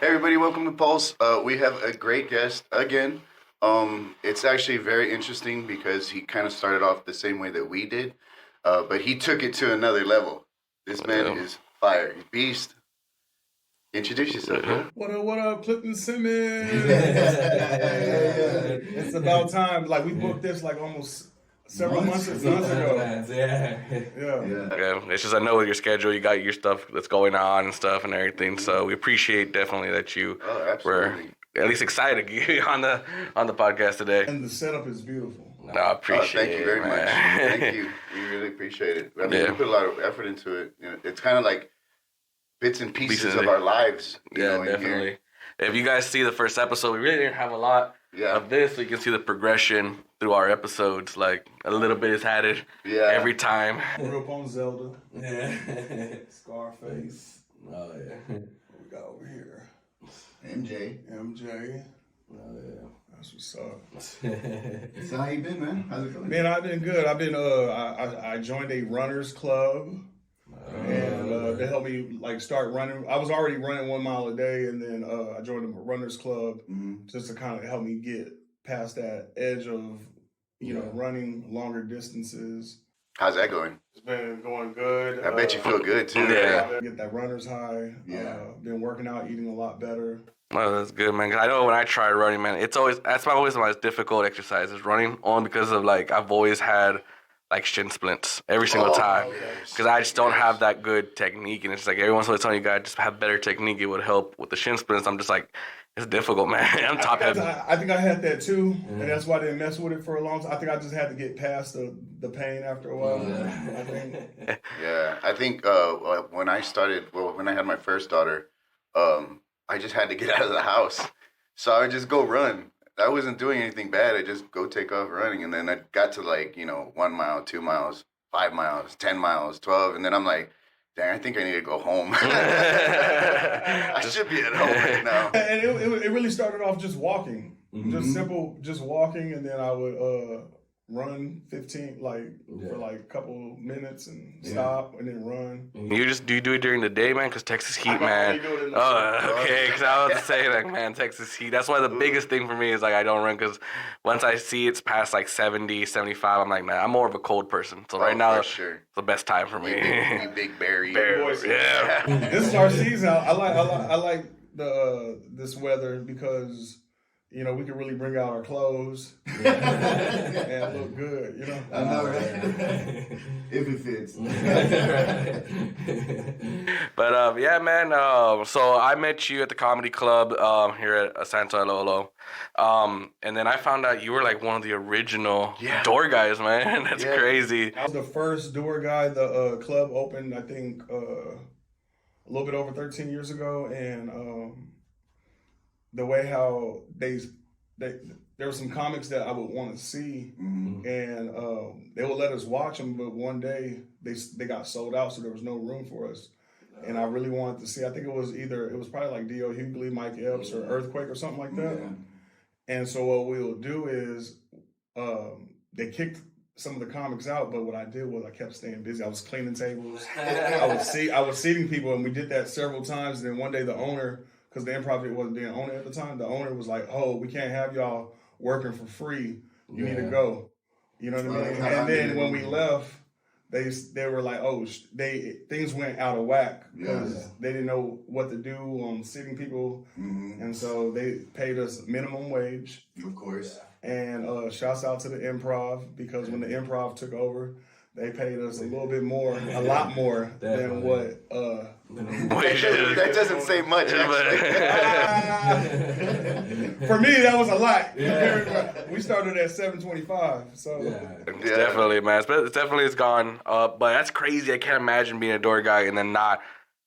Hey everybody, welcome to Pulse. We have a great guest again. It's actually very interesting because he kind of started off the same way that we did, but he took it to another level. This man is fire. He's beast. Introduce yourself, bro. What up, Clifton Simmons? It's about time. Like, we booked this like almost several months ago. Yeah. It's just I know with your schedule, you got your stuff that's going on and stuff and everything. So we appreciate definitely that you were at least excited to get on the podcast today. And the setup is beautiful. No, I appreciate thank you very much. Thank you. We really appreciate it. I mean, we put a lot of effort into it. You know, it's kind of like bits and pieces of our lives. Yeah, definitely. If you guys see the first episode, we really didn't have a lot of this. So you can see the progression through our episodes. Like a little bit is added every time. We're up on Zelda. Yeah. Scarface. Oh, yeah. What we got over here? MJ. Oh, yeah. That's what's up. So how you been, man? How's it going? Man, I've been good. I've been, I joined a runners club. And they helped me like start running. I was already running 1 mile a day, and then I joined a runners club just to kind of help me get past that edge of, you know, running longer distances. How's that going? It's been going good. I bet you feel good too. Yeah. Get that runner's high. Been working out, eating a lot better. Oh, that's good, man. 'Cause I know when I try running, man, it's always always my most difficult exercise is running. Only because of like I've always had like shin splints every single time because I just don't have that good technique, and it's like everyone's always telling you guys just have better technique, it would help with the shin splints. I'm just like, it's difficult, man. I'm top heavy. I think I had that too, and that's why I didn't mess with it for a long time. I think I just had to get past the pain after a while. I think. Yeah, I think when I had my first daughter, I just had to get out of the house, so I would just go run. I wasn't doing anything bad. I just go take off running. And then I got to 1 mile, 2 miles, 5 miles, 10 miles, 12. And then I'm like, dang, I think I need to go home. I should be at home right now. And it really started off just walking. Just simple, just walking. And then I would run 15, for a couple minutes and stop and then run. Do you do it during the day, man? Because Texas heat, man. Okay. Because I was saying, like, man, Texas heat. That's why the biggest thing for me is, like, I don't run because once I see it's past, 70, 75, I'm like, man, I'm more of a cold person. So right now, it's the best time for me. You big berry. Yeah. This is our season. I like this weather because, you know, we can really bring out our clothes and look good, you know? I know, right? If it fits. But, yeah, man, so I met you at the comedy club here at Santo Lolo. And then I found out you were, like, one of the original door guys, man. That's crazy. I was the first door guy. The club opened, I think, a little bit over 13 years ago, and the way how there were some comics that I would want to see, and they would let us watch them, but one day they got sold out, so there was no room for us. And I really wanted to see. I think it was probably like D.O. Hughley, Mike Epps, or Earthquake or something like that. Yeah. And so what we'll do is they kicked some of the comics out, but what I did was I kept staying busy. I was cleaning tables. I was seating people, and we did that several times. And then one day the owner, because the Improv wasn't being owner at the time, the owner was like, "Oh, we can't have y'all working for free. You need to go." You know what I mean? And then when we left, they were like, "Oh, things went out of whack because they didn't know what to do on sitting people, and so they paid us minimum wage, of course." And shouts out to the Improv, because when the Improv took over, they paid us a little bit more, a lot more than what. That doesn't say much, actually. For me, that was a lot. We started at $7.25, so definitely, man. It's definitely gone up, but that's crazy. I can't imagine being a door guy and then not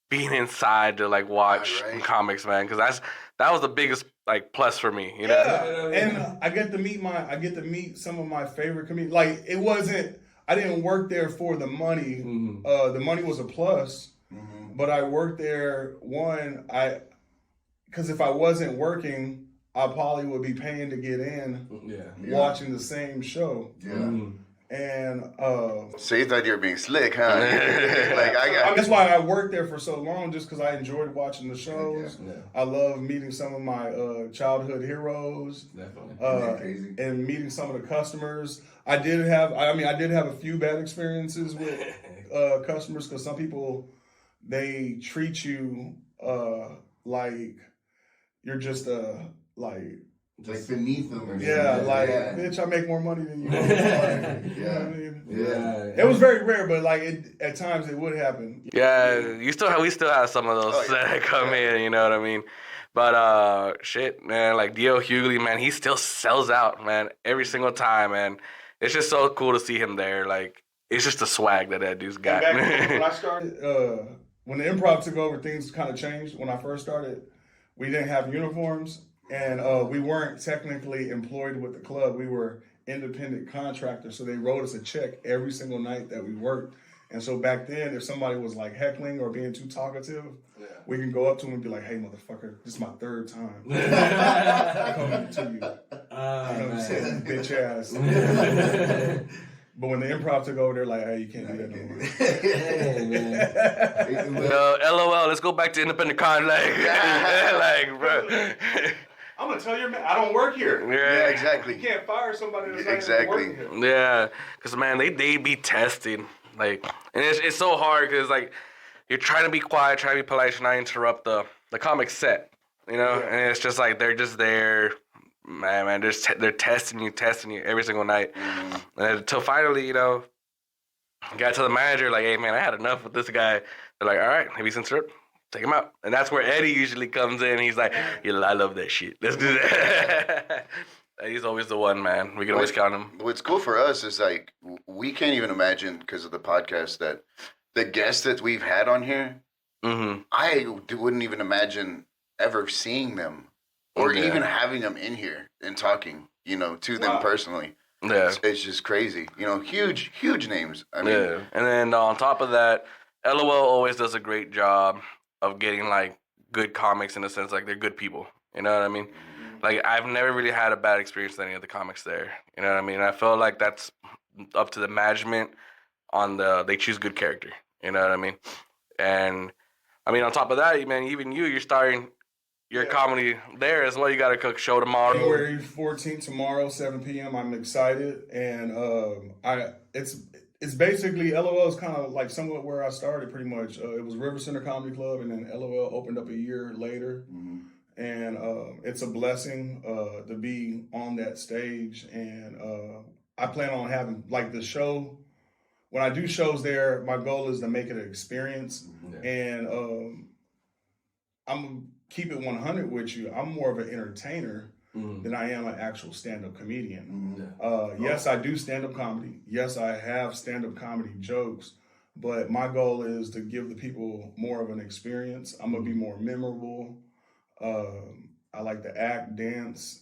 being inside to watch comics, man. Because that was the biggest plus for me, you know. And I get to meet some of my favorite comedians. Like, it wasn't. I didn't work there for the money. The money was a plus. But I worked there, because if I wasn't working, I probably would be paying to get in, watching the same show. And So you thought you were being slick, huh? Like that's why I worked there for so long, just because I enjoyed watching the shows. Yeah. I love meeting some of my childhood heroes, Definitely. and meeting some of the customers. I did have a few bad experiences with customers, because some people, they treat you like you're just like. Like beneath them or something. Bitch, I make more money than you. You know what I mean? Yeah. It was very rare, but like at times it would happen. Yeah, we still have some of those that come in, you know what I mean? But shit, man, like D.L. Hughley, man, he still sells out, man, every single time, man. It's just so cool to see him there. Like, it's just the swag that dude's got. And back when I started, when the improv took over, things kind of changed. When I first started, we didn't have uniforms, and we weren't technically employed with the club. We were independent contractors, so they wrote us a check every single night that we worked. And so back then, if somebody was like heckling or being too talkative, we can go up to them and be like, "Hey, motherfucker, this is my third time coming to you. You know what I'm saying, bitch ass." But when the improv took over, they're like, "Hey, you can't do that no more." Hey, man. LOL, let's go back to independent con. Like, bro. I'm gonna tell your man, I don't work here. Yeah, exactly. You can't fire somebody that's not Exactly. even working here. Yeah, because, man, they be tested. Like, and it's so hard because, like, you're trying to be quiet, trying to be polite, trying not to interrupt the comic set, you know? Yeah. And it's just like they're just there, man, they're testing you every single night. And until finally, you know, got to the manager, like, "Hey, man, I had enough with this guy." They're like, "All right, if he's interrupt, take him out." And that's where Eddie usually comes in. He's like, "Yeah, I love that shit. Let's do that." He's always the one, man. We can always count him. What's cool for us is like we can't even imagine, because of the podcast, that the guests that we've had on here, I wouldn't even imagine ever seeing them or even having them in here and talking, you know, to them personally. Yeah. It's just crazy. You know, huge names. I mean, Yeah. And then on top of that, LOL always does a great job of getting, like, good comics in a sense, like, they're good people. You know what I mean? Like, I've never really had a bad experience with any of the comics there. You know what I mean? I feel like that's up to the management on they choose good character. You know what I mean? And, I mean, on top of that, man, even you're starting your comedy there as well. You got a cook show tomorrow. January 14th, tomorrow, 7 p.m. I'm excited. And it's basically, LOL is kind of like somewhat where I started pretty much. It was River Center Comedy Club, and then LOL opened up a year later. And it's a blessing to be on that stage. And I plan on having, like, the show. When I do shows there, my goal is to make it an experience. And I'm going to keep it 100 with you. I'm more of an entertainer than I am an actual stand-up comedian. Yes, I do stand-up comedy. Yes, I have stand-up comedy jokes. But my goal is to give the people more of an experience. I'm going to be more memorable. I like to act, dance,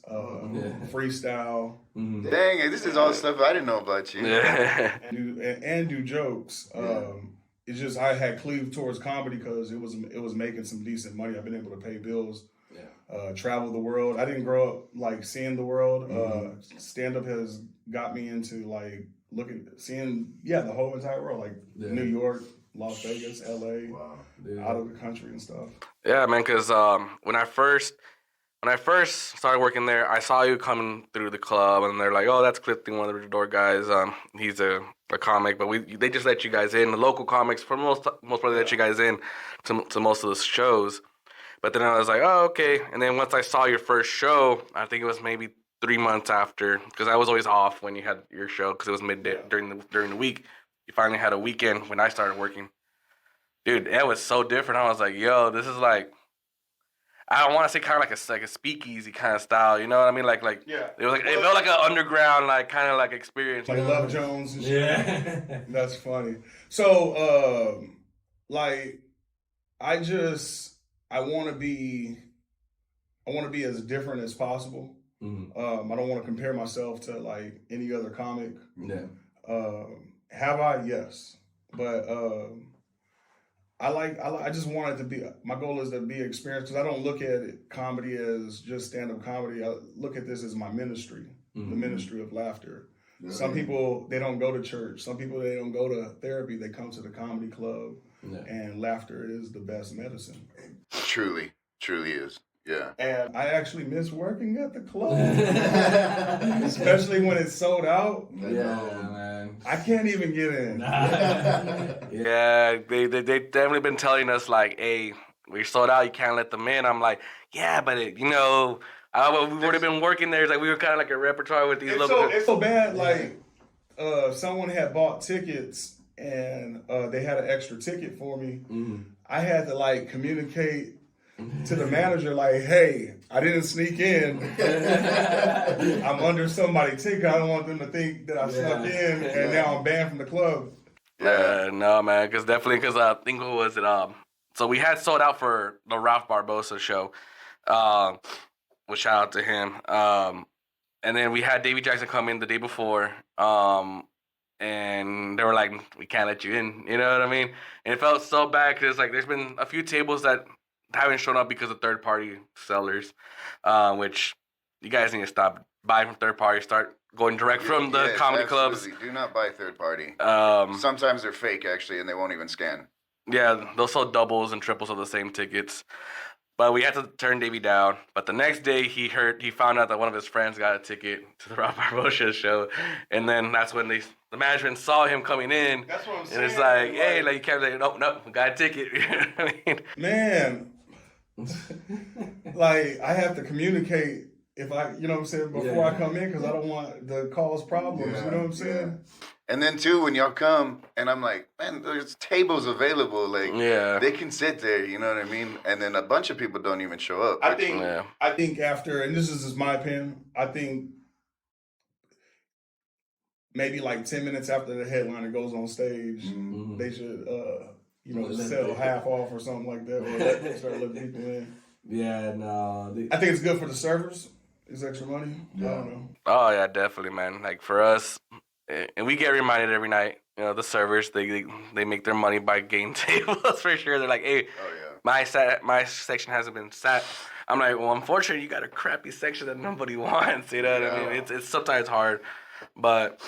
freestyle. dang, this is all stuff I didn't know about you. and do jokes. It's just I had cleaved towards comedy because it was making some decent money. I've been able to pay bills, travel the world. I didn't grow up like seeing the world. Stand up has got me into like seeing the whole entire world, like New York, Las Vegas, LA, out of the country and stuff. Yeah, man, because when I first started working there, I saw you coming through the club, and they're like, "Oh, that's Clifton, one of the door guys. He's a comic," but they just let you guys in. The local comics, for most part, they let you guys in to most of the shows. But then I was like, "Oh, okay." And then once I saw your first show, I think it was maybe 3 months after, because I was always off when you had your show, because it was midday during the week. You finally had a weekend when I started working. Dude, it was so different. I was like, "Yo, this is like." I don't want to say kind of like a speakeasy kind of style, you know what I mean? Like it felt like an underground kind of experience. Like Love Jones and shit. Yeah. That's funny. So I want to be as different as possible. I don't want to compare myself to like any other comic. Have I? Yes. But I just want it to be, my goal is to be experienced, because I don't look at comedy as just stand-up comedy. I look at this as my ministry, the ministry of laughter. Some people, they don't go to church. Some people, they don't go to therapy. They come to the comedy club, and laughter is the best medicine. Truly is. Yeah. And I actually miss working at the club, especially when it's sold out. Yeah, man. I can't even get in. Yeah, they definitely been telling us like, hey, we sold out, you can't let them in. I'm like, yeah, but we would have been working there. It's like we were kind of like a repertoire with these It's so bad. Like someone had bought tickets and they had an extra ticket for me. I had to like communicate to the manager like, hey, I didn't sneak in. I'm under somebody's ticket. I don't want them to think that I snuck in and now I'm banned from the club. No, man, because I think what was it? So we had sold out for the Ralph Barbosa show. Well, shout out to him. And then we had Davey Jackson come in the day before. And they were like, we can't let you in. You know what I mean? And it felt so bad because like there's been a few tables that haven't shown up because of third-party sellers, which you guys need to stop buying from third party. Start going direct from the comedy clubs. Do not buy third party. Sometimes they're fake actually, and they won't even scan. Yeah, they'll sell doubles and triples of the same tickets. But we had to turn Davey down. But the next day, he found out that one of his friends got a ticket to the Ralph Barbosa show, and then that's when the management saw him coming in. That's what I'm saying. And it's like, hey, like you can't say, no, we got a ticket. You know what I mean? Man, like I have to communicate if I, you know what I'm saying, before I come in because I don't want to cause problems. You know what I'm saying? And then too, when y'all come, and I'm like, man, there's tables available. Like, they can sit there. You know what I mean? And then a bunch of people don't even show up. I think after, and this is just my opinion, I think maybe like 10 minutes after the headliner goes on stage, they should, sell half off or something like that, or start letting people in. Yeah, no. I think it's good for the servers. It's extra money. Yeah. I don't know. Oh yeah, definitely, man. Like for us, and we get reminded every night. You know, the servers they make their money by game tables for sure. They're like, hey, my section hasn't been sat. I'm like, well, unfortunately, you got a crappy section that nobody wants. You know what I mean? It's sometimes hard, but.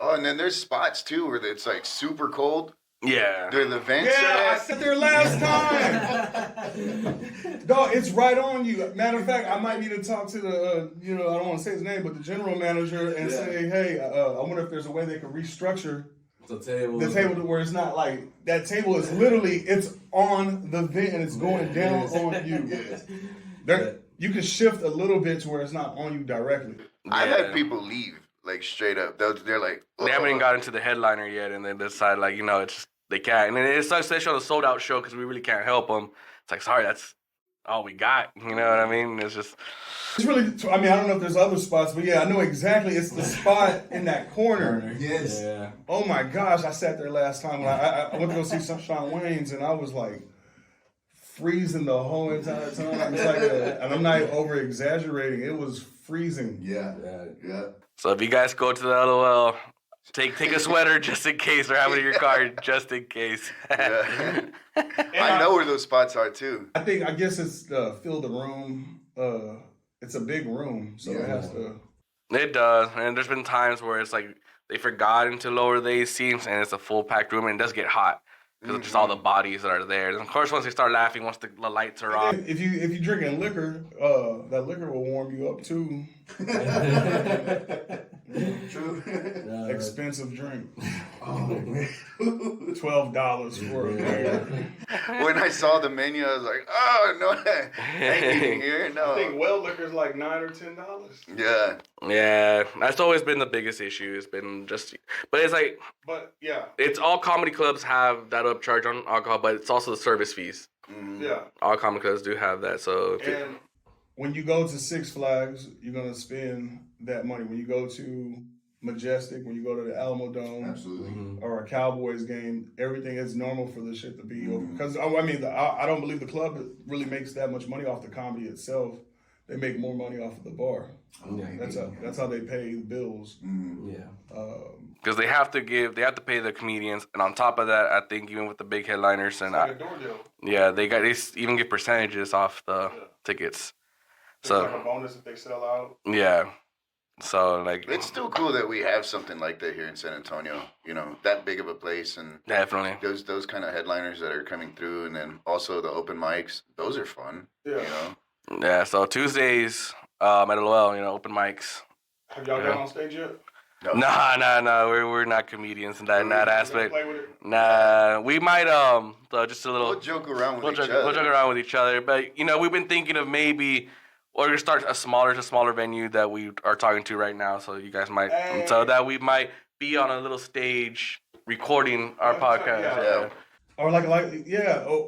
Oh, and then there's spots too where it's like super cold. Yeah. During the vents. Yeah, I sat there last time. Dog, it's right on you. Matter of fact, I might need to talk to the, I don't want to say his name, but the general manager and say, hey, I wonder if there's a way they could restructure the table to where it's not like, that table is literally, it's on the vent and it's going down on you. You can shift a little bit to where it's not on you directly. I've had people leave. Like straight up, they're like they haven't even gotten to the headliner yet, and they decide like it's just, they can't. And then it sucks they show the sold out show because we really can't help them. It's like sorry, that's all we got. You know what I mean? It's really. I mean, I don't know if there's other spots, but yeah, I know exactly. It's the spot in that corner. Yes. Yeah. Oh my gosh, I sat there last time when I went to go see some Shawn Wayans, and I was like freezing the whole entire time. It's like, and I'm not over exaggerating. It was freezing. Yeah. So if you guys go to the LOL, take a sweater just in case, or have it in your car just in case. I know where those spots are too. I guess it's fill the room. It's a big room, so it has to. It does, and there's been times where it's like they forgotten to lower the AC, and it's a full packed room, and it does get hot because of just all the bodies that are there. And of course, once they start laughing, once the lights are off. If you drinking liquor, that liquor will warm you up too. True. Expensive drink. Oh man. $12 for a beer. When I saw the menu, I was like, oh no, I ain't eating here. No. I think well liquor's like $9 or $10. Yeah. Yeah, that's always been the biggest issue. It's been but it's like, it's all comedy clubs have that upcharge on alcohol, but it's also the service fees. Mm-hmm. Yeah. All comedy clubs do have that. So and when you go to Six Flags, you're gonna spend that money. When you go to Majestic, when you go to the Alamo Dome, Absolutely. or a Cowboys game, everything is normal for the shit to be over. Because I don't believe the club really makes that much money off the comedy itself. They make more money off of the bar. That's how they pay the bills. Because they have to pay the comedians, and on top of that, I think even with the big headliners and a door deal. they even get percentages off the tickets. It's like a bonus if they sell out. Yeah, So like, It's still cool that we have something like that here in San Antonio. That big of a place, and definitely. those kind of headliners that are coming through, and then also the open mics. Those are fun. Yeah. Yeah. So Tuesdays at LOL, open mics. Have y'all got on stage yet? No. Nah. We're not comedians in that You gonna aspect. play with it? Nah, we might so just a little. We'll joke around with each other. We'll joke around with each other, but we've been thinking of maybe we're gonna start a smaller venue that we are talking to right now. So you guys might, so that we might be on a little stage recording our podcast. Yeah. Or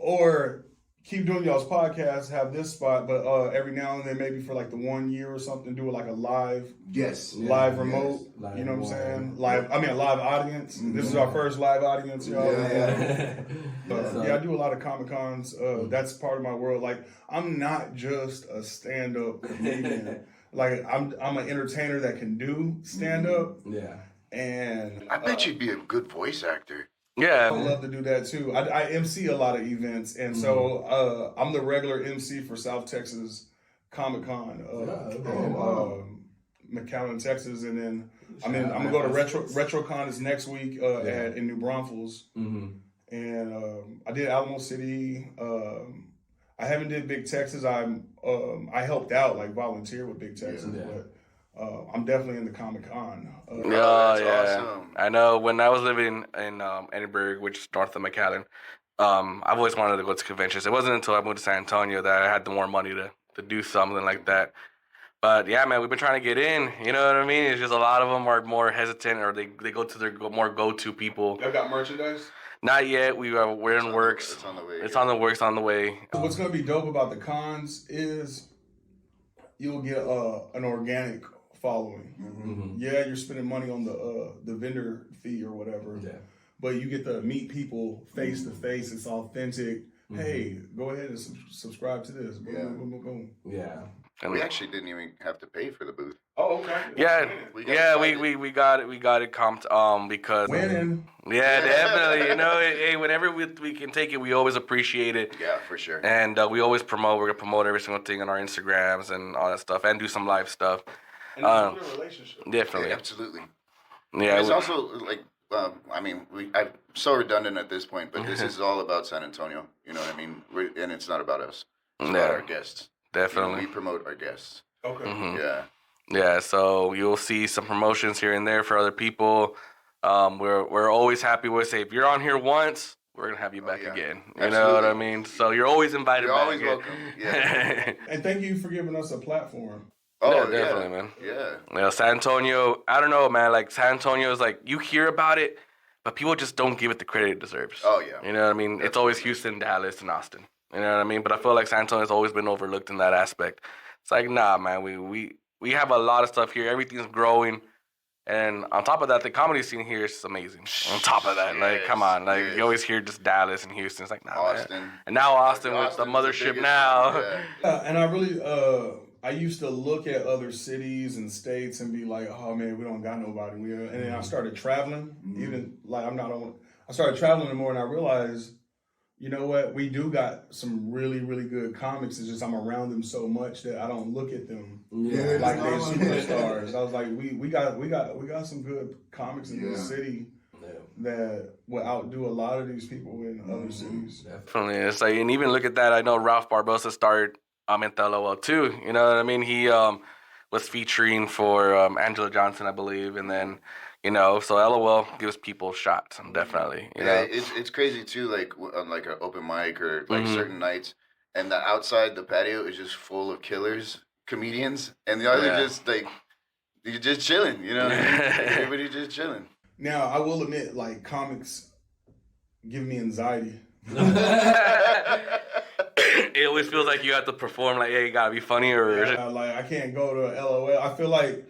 or keep doing y'all's podcast, have this spot, but every now and then, maybe for like the 1 year or something, do it like a live remote. Live You know what I'm remote. saying? A live audience. This is our first live audience, y'all. Yeah. I do a lot of Comic Cons. That's part of my world. Like, I'm not just a stand up comedian. Like, I'm an entertainer that can do stand up. Yeah. And I bet you'd be a good voice actor. I would love to do that too. I MC a lot of events, and so I'm the regular MC for South Texas Comic Con, McAllen, Texas, and then I'm gonna go to RetroCon is next week in New Braunfels, and I did Alamo City. I haven't did Big Texas. I helped out, like volunteer with Big Texas, but I'm definitely in the Comic Con. That's awesome. I know when I was living in Edinburgh, which is north of McAllen, I've always wanted to go to conventions. It wasn't until I moved to San Antonio that I had the more money to do something like that. But yeah, man, we've been trying to get in. You know what I mean? It's just a lot of them are more hesitant, or they go to their more go-to people. Y'all got merchandise? Not yet. We're in works. It's on the way. It's on the works. On the way. What's gonna be dope about the cons is you'll get an organic following. Yeah, you're spending money on the vendor fee or whatever. Yeah. But you get to meet people face to face. It's authentic. Hey, go ahead and subscribe to this. Boom. Yeah. And we actually didn't even have to pay for the booth. Oh, okay. Yeah, we got it. We got it comped because winning. Yeah, definitely. Hey, whenever we can take it, we always appreciate it. Yeah, for sure. And we always promote. We're gonna promote every single thing on our Instagrams and all that stuff, and do some live stuff. And it's a good relationship. Definitely. Yeah, absolutely. Yeah, and it's also like, I'm so redundant at this point, but this is all about San Antonio. You know what I mean? And it's not about us. It's about our guests. Definitely. We promote our guests. Okay. Yeah. Yeah, so you'll see some promotions here and there for other people. We're always happy with, say, if you're on here once, we're gonna have you back again. You know what I mean? So you're always invited You're back. always welcome. Yeah. And thank you for giving us a platform. Oh, yeah, definitely, man. Yeah. San Antonio, I don't know, man. Like, San Antonio is like, you hear about it, but people just don't give it the credit it deserves. Oh, yeah. You know what I mean? It's always Houston, Dallas, and Austin. You know what I mean? But I feel like San Antonio's always been overlooked in that aspect. It's like, nah, man, we have a lot of stuff here. Everything's growing. And on top of that, the comedy scene here is amazing. On top of that, like, come on. Like, you always hear just Dallas and Houston. It's like, nah, Austin. man. And now Austin with the mothership now. Yeah. And I really, I used to look at other cities and states and be like, oh, man, we don't got nobody. And then I started traveling. Even, like, I started traveling more, and I realized, you know what? We do got some really, really good comics. It's just I'm around them so much that I don't look at them like they're superstars. I was like, we got some good comics in this city that will outdo a lot of these people in other cities. Definitely. It's like, and even look at that. I know Ralph Barbosa started in LOL too. You know what I mean? He was featuring for Angela Johnson, I believe, and then. So LOL gives people shots, definitely. You know? It's crazy too. Like on like an open mic or like certain nights, and the outside the patio is just full of killers, comedians, and the others are just like you're just chilling. You know, what I mean? Everybody's just chilling. Now I will admit, like comics give me anxiety. It always feels like you have to perform like, hey, you gotta be funny, or like I can't go to LOL. I feel like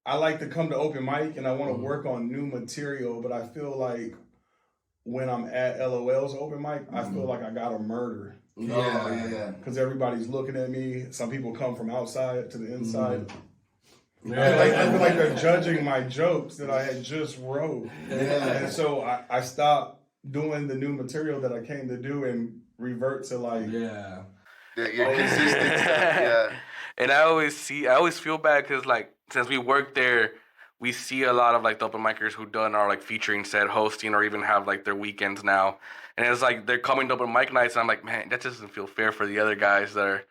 I like to come to open mic and I want to work on new material, but I feel like when I'm at LOL's open mic, I feel like I got to murder. Yeah. Because everybody's looking at me. Some people come from outside to the inside. Yeah. I feel like they're judging my jokes that I had just wrote. And so I stopped doing the new material that I came to do and revert to like... Your consistent stuff, yeah. And I always feel bad because like since we work there, we see a lot of like the open micers who done our like featuring set hosting or even have like their weekends now, and it's like they're coming to open mic nights, and I'm like, man, that just doesn't feel fair for the other guys that are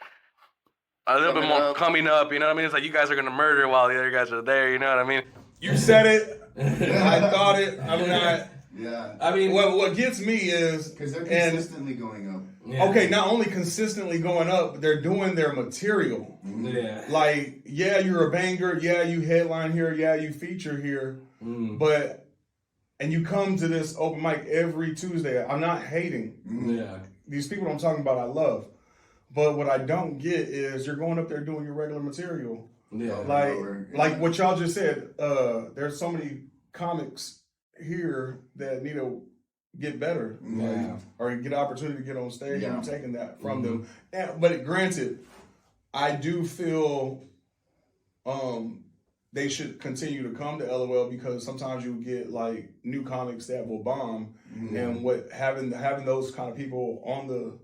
a little bit more coming up. You know what I mean? It's like you guys are gonna murder while the other guys are there. You know what I mean? You said it. I thought it. I'm not. Yeah. I mean, What gets me is Because they're consistently going up. yeah. okay. Not only consistently going up, they're doing their material. Yeah. Like, yeah, you're a banger. Yeah, you headline here. Yeah, you feature here. But and you come to this open mic every Tuesday. I'm not hating. Yeah. These people I'm talking about, I love. But what I don't get is you're going up there doing your regular material. Yeah. Like what y'all just said. There's so many comics here that need to get better, Yeah. or get an opportunity to get on stage, Yeah. and I'm taking that from them. But granted, I do feel they should continue to come to LOL because sometimes you get like new comics that will bomb, and what having those kind of people on the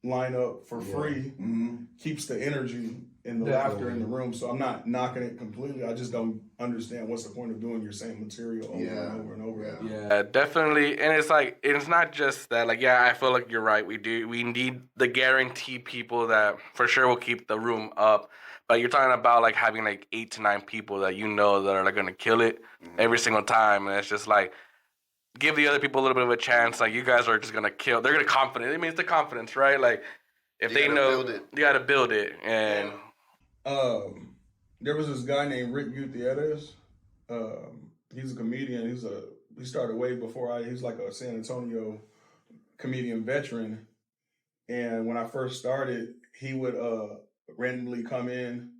lineup for free keeps the energy and the laughter in the room. So I'm not knocking it completely. I just don't understand what's the point of doing your same material over and over and over. Yeah, definitely. And it's like, it's not just that. Like, yeah, I feel like you're right. We need the guaranteed people that for sure will keep the room up. But you're talking about like having like 8 to 9 people that you know that are like gonna kill it every single time, and it's just like give the other people a little bit of a chance. Like you guys are just gonna kill. They're gonna confident. I mean, it's the confidence, right? Like if they know, you gotta build it. And there was this guy named Rick Gutierrez. He's a comedian. He started way before he's like a San Antonio comedian veteran. And when I first started, he would randomly come in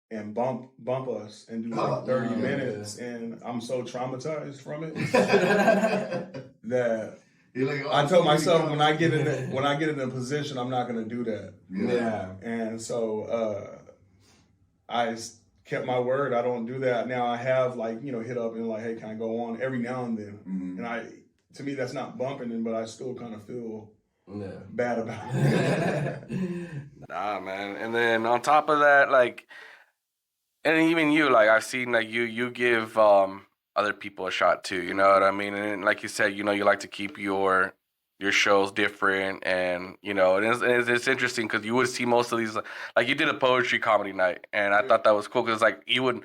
and bump us and do like 30 minutes. And I'm so traumatized from it that I told myself when I get in a position, I'm not gonna do that. Yeah. And so I kept my word. I don't do that now. I have like hit up and like, hey, can I go on every now and then? And to me that's not bumping, but I still kind of feel bad about it. Nah, man. And then on top of that, like, and even you, like, I've seen like you give other people a shot too. You know what I mean? And like you said, you like to keep your shows different, and it's interesting because you would see most of these, like you did a poetry comedy night, and I thought that was cool because like you would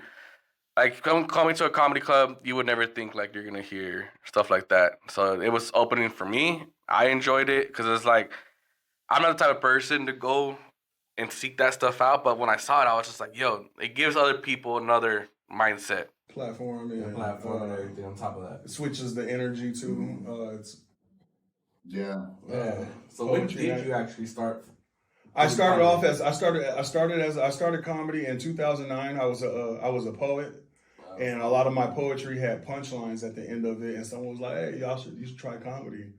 like coming to a comedy club, you would never think like you're gonna hear stuff like that. So it was opening for me. I enjoyed it because it's like I'm not the type of person to go and seek that stuff out, but when I saw it, I was just like, yo, it gives other people another mindset. Platform and everything on top of that. It switches the energy too. Yeah. So when did you actually start? I started comedy in 2009. I was a poet, and a lot of my poetry had punchlines at the end of it. And someone was like, "Hey, you should try comedy."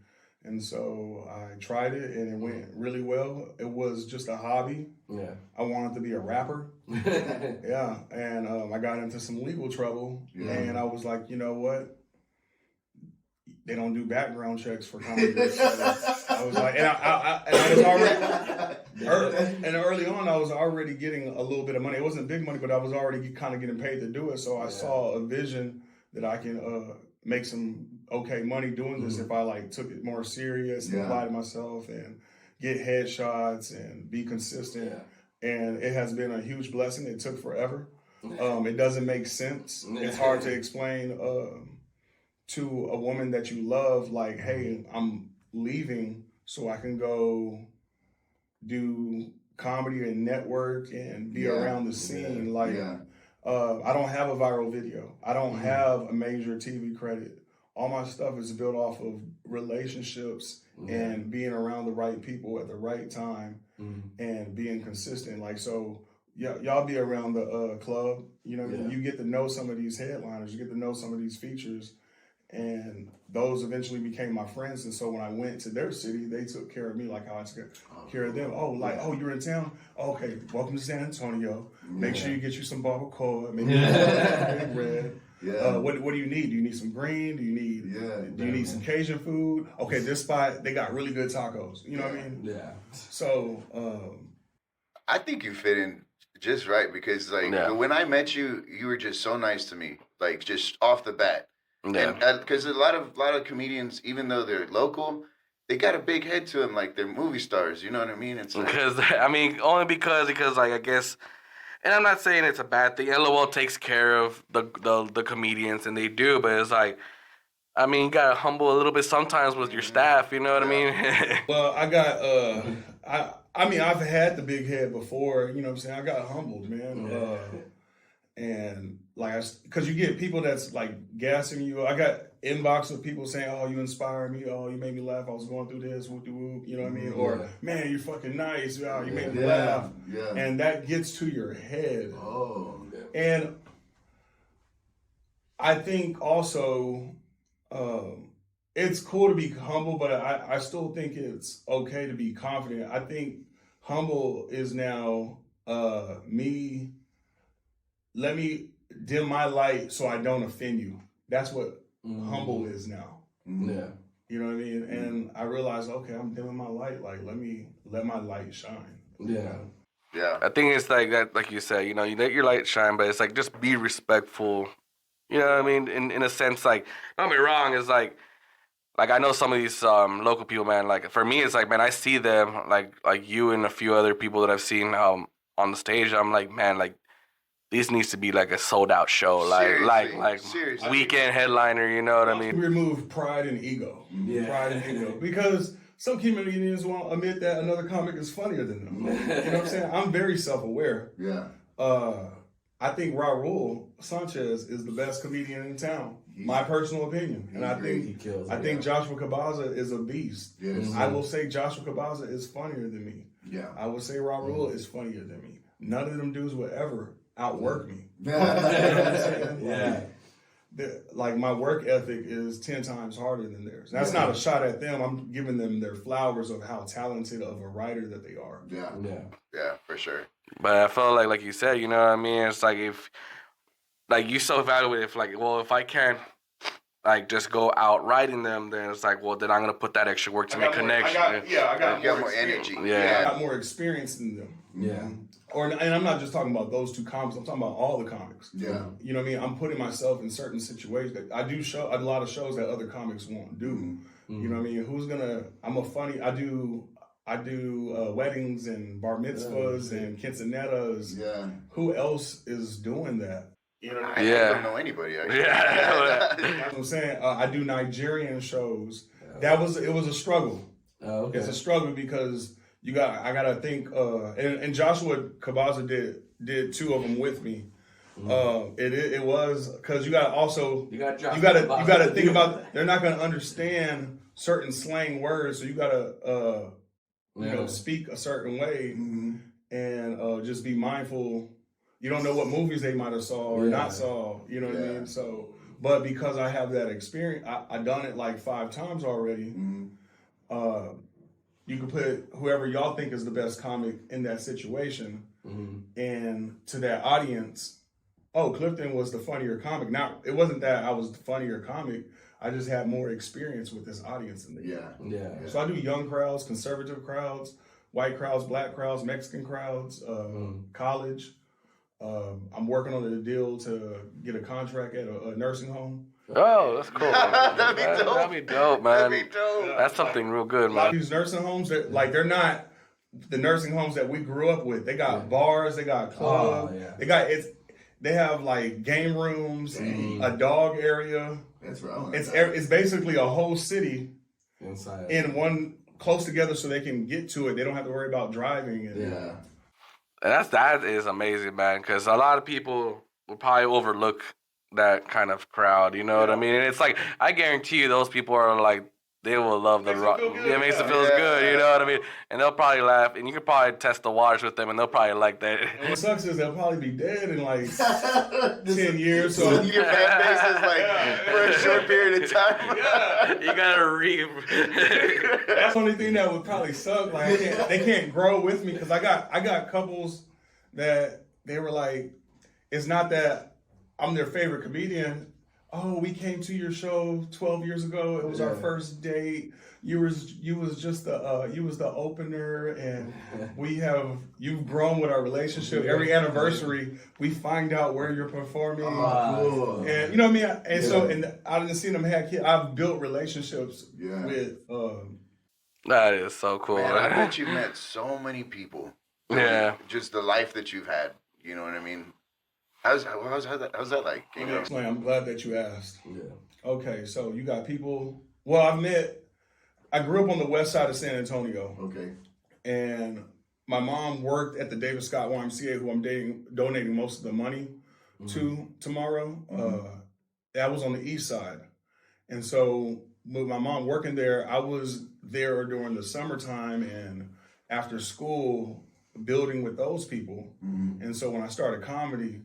And so I tried it, and it went really well. It was just a hobby. Yeah. I wanted to be a rapper. Yeah, and I got into some legal trouble, and I was like, you know what? They don't do background checks for comedy. I was like, and I was already, early on, I was already getting a little bit of money. It wasn't big money, but I was already kind of getting paid to do it. So I saw a vision that I can make some okay money doing this if I like took it more serious and apply to myself and get headshots and be consistent. And it has been a huge blessing. It took forever. It doesn't make sense. It's hard to explain to a woman that you love, like, hey, I'm leaving so I can go do comedy and network and be around the scene. I don't have a viral video. I don't have a major TV credit. All my stuff is built off of relationships and being around the right people at the right time and being consistent. Like, so y'all be around the club, you get to know some of these headliners, you get to know some of these features. And those eventually became my friends. And so when I went to their city, they took care of me like how I took care of them. Oh, you're in town? Okay, welcome to San Antonio. Make sure you get you some barbacoa. Make sure you get red. Yeah. What do you need? Do you need some green? Do you need some Cajun food? Okay, this spot they got really good tacos. You know what I mean? Yeah. So I think you fit in just right because when I met you, you were just so nice to me, like just off the bat. Yeah. And because a lot of comedians, even though they're local, they got a big head to them, like they're movie stars. You know what I mean? It's like, Because only because like I guess, and I'm not saying it's a bad thing. LOL takes care of the comedians, and they do, but it's like, I mean, you gotta humble a little bit sometimes with your staff. You know what I mean? well, I got I mean I've had the big head before. You know what I'm saying? I got humbled, man. And like, because you get people that's like gassing you. I got inbox with people saying, "Oh, you inspire me. Oh, you made me laugh. I was going through this. Whoop de whoop." You know what I mean? Or, "Man, you're fucking nice. Oh, you made me laugh." Yeah. And that gets to your head. Oh. And I think also it's cool to be humble, but I still think it's okay to be confident. I think humble is now let me dim my light so I don't offend you. That's what humble is now. Yeah. You know what I mean? And I realized, okay, I'm dimming my light. Like, let my light shine. Yeah. yeah, I think it's like that, like you said, you let your light shine, but it's like just be respectful. You know what I mean? In a sense, like, don't get me wrong, it's like I know some of these local people, man. Like for me, it's like, man, I see them like you and a few other people that I've seen on the stage. I'm like, man, like this needs to be like a sold out show, like Seriously. weekend headliner. You know what I mean? Remove pride and ego. Yeah. Pride and ego. Because some comedians won't admit that another comic is funnier than them. You know what I'm saying? I'm very self-aware. Yeah. I think Raul Sanchez is the best comedian in town. My personal opinion. And I think He kills. I think Joshua Cabaza is a beast. Yes. I will say Joshua Cabaza is funnier than me. Yeah. I will say Raul is funnier than me. None of them dudes will ever outwork me. You know Yeah. what I'm saying? Yeah. Like my work ethic is 10 times harder than theirs. That's not a shot at them. I'm giving them their flowers of how talented of a writer that they are. Yeah. yeah, for sure. But I felt like you said, you know what I mean? It's like if like you self-evaluate if like, well, if I can't like just go out writing them, then it's like, well, then I'm gonna put that extra work to make connection. I got You got more energy. Yeah. I got more experience than them. Yeah. And I'm not just talking about those two comics. I'm talking about all the comics. Yeah. You know what I mean? I'm putting myself in certain situations that I do a lot of shows that other comics won't do. You know what I mean? I do weddings and bar mitzvahs and quinceaneras. Yeah. Who else is doing that? You know what I mean? I don't know anybody. Actually. Yeah. That's what I'm saying. I do Nigerian shows. It was a struggle. Oh, okay. It's a struggle because I gotta think. And Joshua Cabaza did two of them with me. It was because you gotta think about. They're not gonna understand certain slang words, so you gotta speak a certain way and just be mindful. You don't know what movies they might have saw or not saw. You know what I mean? So, but because I have that experience, I done it like 5 times already. You can put whoever y'all think is the best comic in that situation, and to that audience, oh, Clifton was the funnier comic. Now, it wasn't that I was the funnier comic. I just had more experience with this audience than they did. Yeah. So I do young crowds, conservative crowds, white crowds, black crowds, Mexican crowds, college. I'm working on a deal to get a contract at a nursing home. Oh, that's cool. That'd be dope. That'd be dope, man. That'd be dope. That's something real good, A lot of man. these nursing homes, they're not the nursing homes that we grew up with. They got bars, they got clubs, they have like game rooms, a dog area. That's right. It's basically a whole city Inside. in one close together, so they can get to it. They don't have to worry about driving. Yeah. And that is amazing, man. Because a lot of people will probably overlook that kind of crowd. You know what I mean? And it's like I guarantee you, those people are like they will love the rock. It makes them feel good. You know what I mean? And they'll probably laugh, and you can probably test the waters with them, and they'll probably like that. And what sucks is they'll probably be dead in like 10 years. So Your fan base is like for a short period of time. You gotta read. that's the only thing that would probably suck. Like they can't grow with me because I got couples that they were like, it's not that I'm their favorite comedian. oh, we came to your show 12 years ago. It was our Yeah. first date. You was just the you was the opener, and you've grown with our relationship. Every anniversary, we find out where you're performing. Cool. And you know what I mean? And so, Yeah. and I didn't see them have kids. I've built relationships Yeah. with, That is so cool. Man, I bet you met so many people. Yeah. Just the life that you've had. You know what I mean? How's that like? You know? explain. I'm glad that you asked. Yeah. Okay, so you got people. Well, I grew up on the west side of San Antonio, Okay. and my mom worked at the David Scott YMCA, who I'm donating most of the money to tomorrow. That was on the east side. And so with my mom working there, I was there during the summertime and after school building with those people. And so when I started comedy,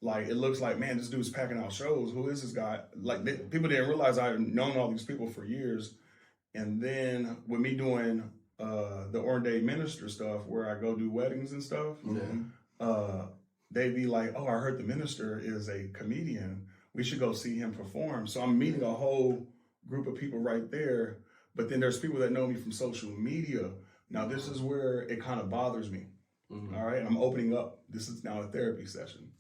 like it looks like, man, this dude's packing out shows. Who is this guy? Like people didn't realize I had known all these people for years. And then with me doing the ordained minister stuff, where I go do weddings and stuff, they'd be like, "Oh, I heard the minister is a comedian. We should go see him perform." So I'm meeting a whole group of people right there. But then there's people that know me from social media. Now this is where it kind of bothers me. All right, I'm opening up. This is now a therapy session.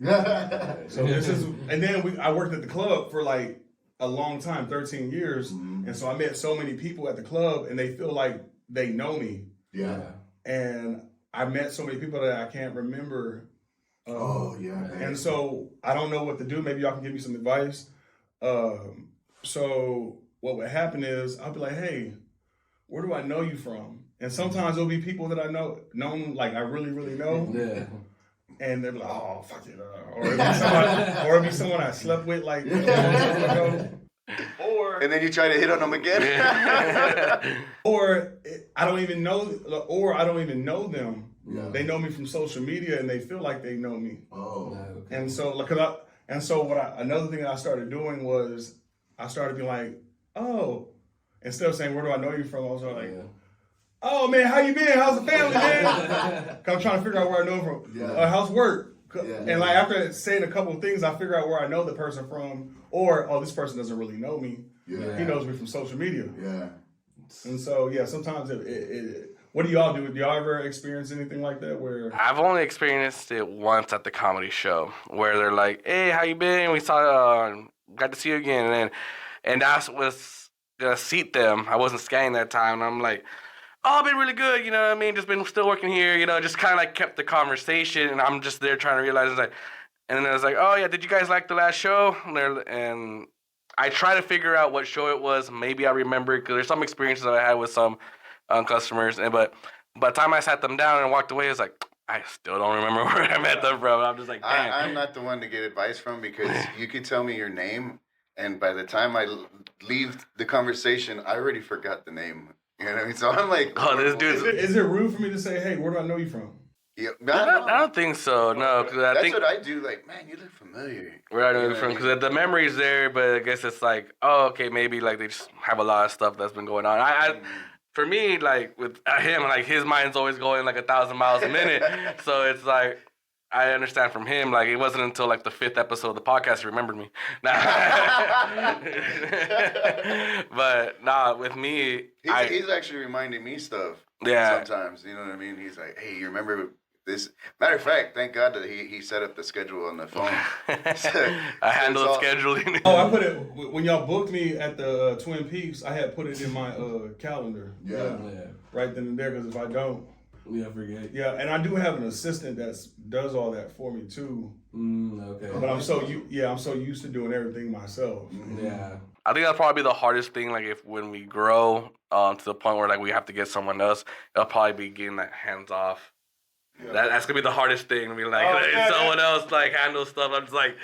So this is, and then I worked at the club for like a long time, 13 years. And so I met so many people at the club and they feel like they know me. Yeah. And I met so many people that I can't remember. And so I don't know what to do. Maybe y'all can give me some advice. So what would happen is I'll be like, "Hey, where do I know you from?" And sometimes it'll be people that I known like I really, really know. Yeah. And they're like, "Oh, fuck it," or it'll be someone I slept with like a long time ago. Or And then you try to hit on them again. or I don't even know, or I don't even know them. Yeah. They know me from social media and they feel like they know me. Oh. Okay. And so, another thing that I started doing was I started being like, "Oh," instead of saying, "Where do I know you from?" I was like, "Oh man, how you been? How's the family, man?" 'Cause I'm trying to figure out where I know from. Yeah. How's work? Yeah. And like after saying a couple of things, I figure out where I know the person from, or this person doesn't really know me. Yeah. He knows me from social media. Yeah. And so sometimes what do y'all do? Do y'all ever experience anything like that where? I've only experienced it once at the comedy show where they're like, "Hey, how you been? We saw, got to see you again." And that was gonna seat them. I wasn't scanning that time, and I'm like, "Oh, I've been really good, you know what I mean? Just been still working here, you know, just kind of like kept the conversation." And I'm just there trying to realize, it's like, and then I was like, "Oh yeah, did you guys like the last show?" And I try to figure out what show it was. Maybe I remember because there's some experiences that I had with some customers, but by the time I sat them down and walked away, it's like I still don't remember where I met them from. I'm just like, damn. I'm not the one to get advice from because you could tell me your name, and by the time I leave the conversation, I already forgot the name. You know what I mean? So I'm like, Oh, this dude's. Is it rude for me to say, "Hey, where do I know you from"? Yeah, I don't think so. No, because I that's think what I do. Like, man, you look familiar. where I know You it know from what I because the memory's there, but I guess it's like, oh, okay, maybe like they just have a lot of stuff that's been going on. For me, like with him, like his mind's always going like 1,000 miles a minute, so it's like I understand from him. Like it wasn't until like the 5th episode of the podcast he remembered me. But nah, with me, He's actually reminding me stuff. Yeah. Sometimes, you know what I mean? He's like, "Hey, you remember this?" Matter of fact, thank God that he set up the schedule on the phone. I handle all- scheduling. Oh, I put it when y'all booked me at the Twin Peaks. I had put it in my calendar. Yeah. Right then and there. Because if I don't, Forget. and I do have an assistant that does all that for me too. Okay. But I'm so used to doing everything myself. Yeah. I think that'll probably be the hardest thing. Like when we grow to the point where like we have to get someone else, it'll probably be getting that hands off. That's gonna be the hardest thing. I mean, like someone else like handles stuff. I'm just like,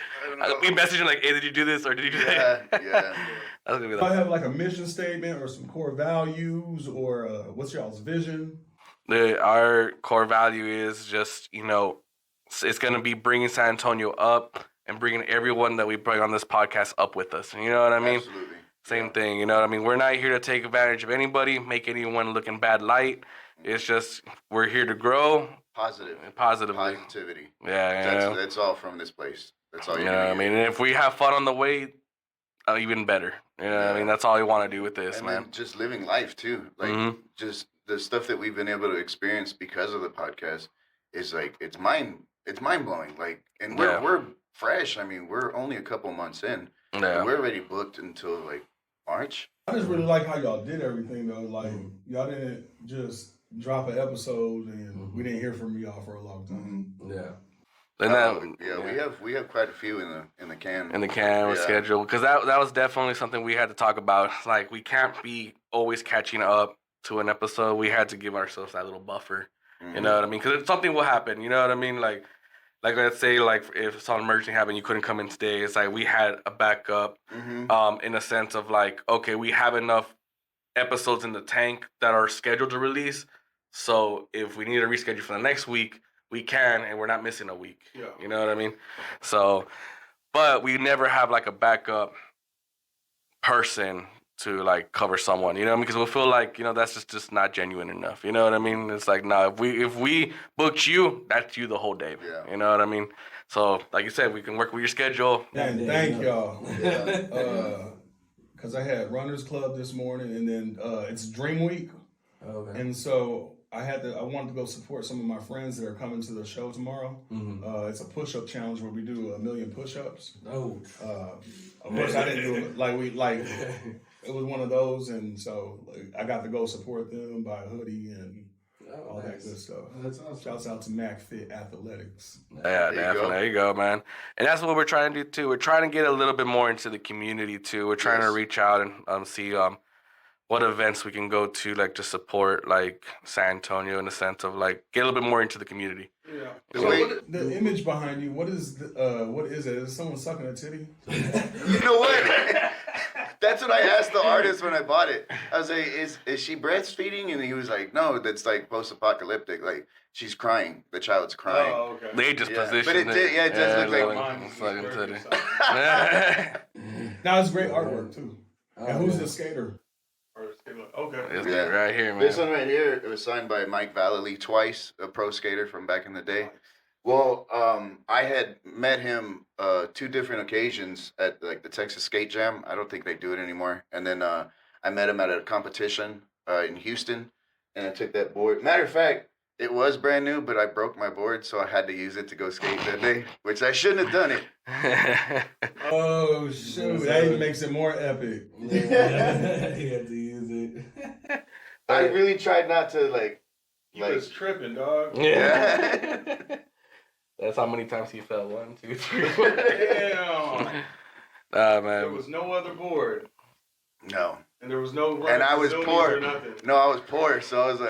we message him like, "Hey, did you do this or did you do that?" Yeah. That's gonna be Do I the. have like a mission statement or some core values or what's y'all's vision? Our core value is just it's gonna be bringing San Antonio up and bringing everyone that we bring on this podcast up with us. You know what I mean? Absolutely. Same thing. You know what I mean? We're not here to take advantage of anybody, make anyone look in bad light. It's just we're here to grow. Positively. Positivity. Yeah, That's all from this place. That's all you you're know what I gonna mean? get. And if we have fun on the way, even better. You know what I mean? That's all you want to do with this, And man. then just living life too, like just the stuff that we've been able to experience because of the podcast is like it's mind blowing. Like, and we're fresh. I mean, we're only a couple months in, and we're already booked until like March. I just really like how y'all did everything though. Like y'all didn't just drop an episode and we didn't hear from y'all for a long time. Yeah. And we have quite a few in the can. In the can schedule, because that was definitely something we had to talk about. Like, we can't be always catching up to an episode. We had to give ourselves that little buffer. You know what I mean? Because something will happen. You know what I mean? Like let's say like if some emergency happened, you couldn't come in today. It's like we had a backup. In a sense of like, okay, we have enough episodes in the tank that are scheduled to release. So if we need to reschedule for the next week, we can, and we're not missing a week. Yeah. You know what I mean? So, but we never have like a backup person to like cover someone, you know, because we'll feel like, you know, that's just not genuine enough. You know what I mean? It's like, no, if we booked you, that's you the whole day. Yeah. You know what I mean? So, like you said, we can work with your schedule. And thank y'all. Because I had Runners Club this morning, and then it's Dream Week. Okay. And so I wanted to go support some of my friends that are coming to the show tomorrow. It's a push-up challenge where we do 1 million push-ups. Oh. Of course, I didn't do it it was one of those, and so I got to go support them, buy a hoodie and all that good stuff. That's awesome. Shouts out to MacFit Athletics. Yeah, definitely. There you go, man. And that's what we're trying to do too. We're trying to get a little bit more into the community too. We're trying to reach out and see what events we can go to, like, to support, like, San Antonio in the sense of, like, get a little bit more into the community. Yeah. The The image behind you, what is it? Is someone sucking a titty? You know what? That's what I asked the artist when I bought it. I was like, is she breastfeeding? And he was like, no, that's like post-apocalyptic. Like, she's crying. The child's crying. Oh, okay. They just positioned But it does look like Mine fucking is titty. Now it's great artwork too. And who's yeah. the skater? Okay. It's right here, man. This one right here, it was signed by Mike Vallely twice, a pro skater from back in the day. Well, I had met him 2 different occasions at like the Texas Skate Jam. I don't think they do it anymore. And then I met him at a competition in Houston, and I took that board. Matter of fact, it was brand new, but I broke my board, so I had to use it to go skate that day, which I shouldn't have done it. Oh shoot, that even makes it more epic. Yeah. He had to use it. I really tried not to like. You was tripping, dog. Yeah. That's how many times he fell. 1, 2, 3, 4. Damn. Man. There was no other board, No. and there was no. And I was poor. Or nothing. No, I was poor, so I was like,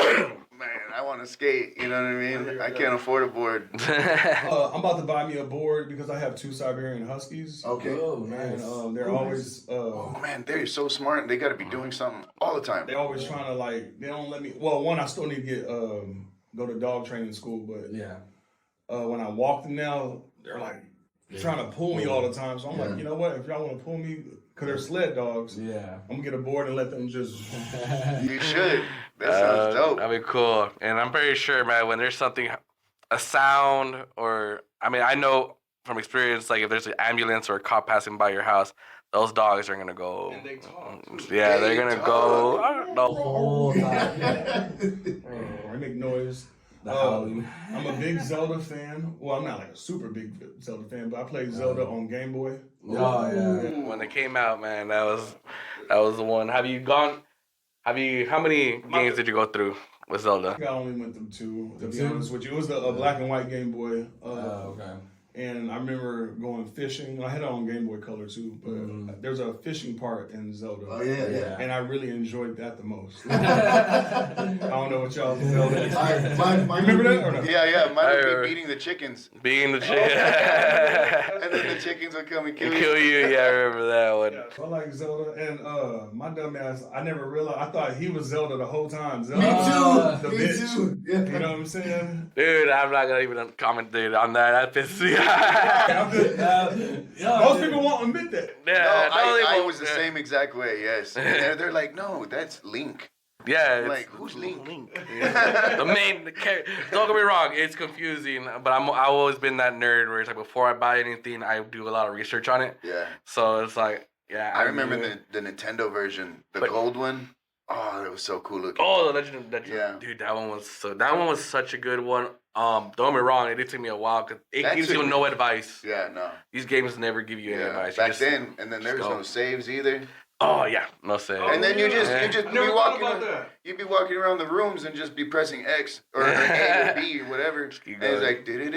man, I want to skate. You know what I mean? I can't afford a board. I'm about to buy me a board because I have 2 Siberian Huskies. Okay. Oh, nice. And they're always Oh man, they're so smart. They got to be doing something all the time. they always trying to like they don't let me. Well, one I still need to get go to dog training school, but Yeah. when I walk them now, they're like trying to pull me all the time. So I'm like, you know what? If y'all want to pull me, because they're sled dogs, Yeah. I'm gonna get a board and let them just. You should. That sounds dope. That'd be cool. And I'm pretty sure, man, when there's something, a sound, or, I mean, I know from experience, like if there's an ambulance or a cop passing by your house, those dogs are going to go. And they talk, too. Yeah, They they're going to talk. go the Whole time. Or they make noise. The howling. I'm a big Zelda fan. Well, I'm not like a super big Zelda fan, but I played Zelda on Game Boy. Oh, yeah. When they came out, man, that was the one. How many games did you go through with I Zelda? think I only went through 2, to be Two? honest with you. It was the black and white Game Boy. Okay. And I remember going fishing. I had it on Game Boy Color too, but there's a fishing part in Zelda. Oh yeah, yeah. And I really enjoyed that the most. I don't know what y'all Zelda. Mine Remember that or no? Yeah. Mine would be beating the chickens. Being the chicken. And then the chickens would come and kill you. Kill you. Yeah, I remember that one. Yeah, so I like Zelda, and my dumb ass, I never realized, I thought he was Zelda the whole time. Zelda, Me the too. bitch. Me too. Yeah. You know what I'm saying? Dude, I'm not gonna even comment, dude, on that. That pisses me off. Most people won't admit that. Yeah, I was the same exact way, yes. And they're like, no, that's Link. Yeah, I'm like, who's Link? Yeah. the character. Don't get me wrong, it's confusing, but I've always been that nerd where it's like before I buy anything, I do a lot of research on it. Yeah. So it's like Yeah, I remember knew it. the Nintendo version, the But- gold one. Oh, it was so cool looking. Oh, the Legend of Yeah. dude, that one was such a good one. Don't get me wrong, it did take me a while because it That gives took you me- no advice. Yeah, no. These games never give you any Yeah. advice. You Back just- then, and then there was go. no saves either. Oh yeah, no say. And then you just I be never thought walking. about that. You'd be walking around the rooms and just be pressing X or A or B or whatever. keep And it's going. like, and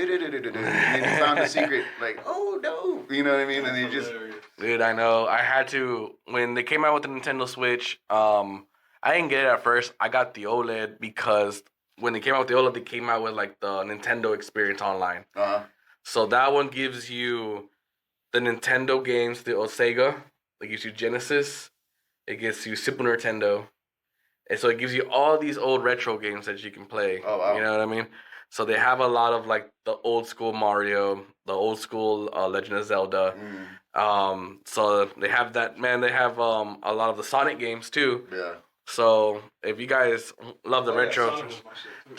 then you found the secret. Like, oh no, you know what I mean? And you just, Dude, I know. I had to when they came out with the Nintendo Switch. I didn't get it at first. I got the OLED because when they came out with the OLED, they came out with like the Nintendo Experience Online. So that one gives you the Nintendo games, the Sega. It gives you Genesis. It gives you Super Nintendo. And so it gives you all these old retro games that you can play. Oh, wow. You know what I mean? So they have a lot of like the old school Mario, the old school Legend of Zelda. So they have that, man. They have a lot of the Sonic games too. yeah. So if you guys love the retro,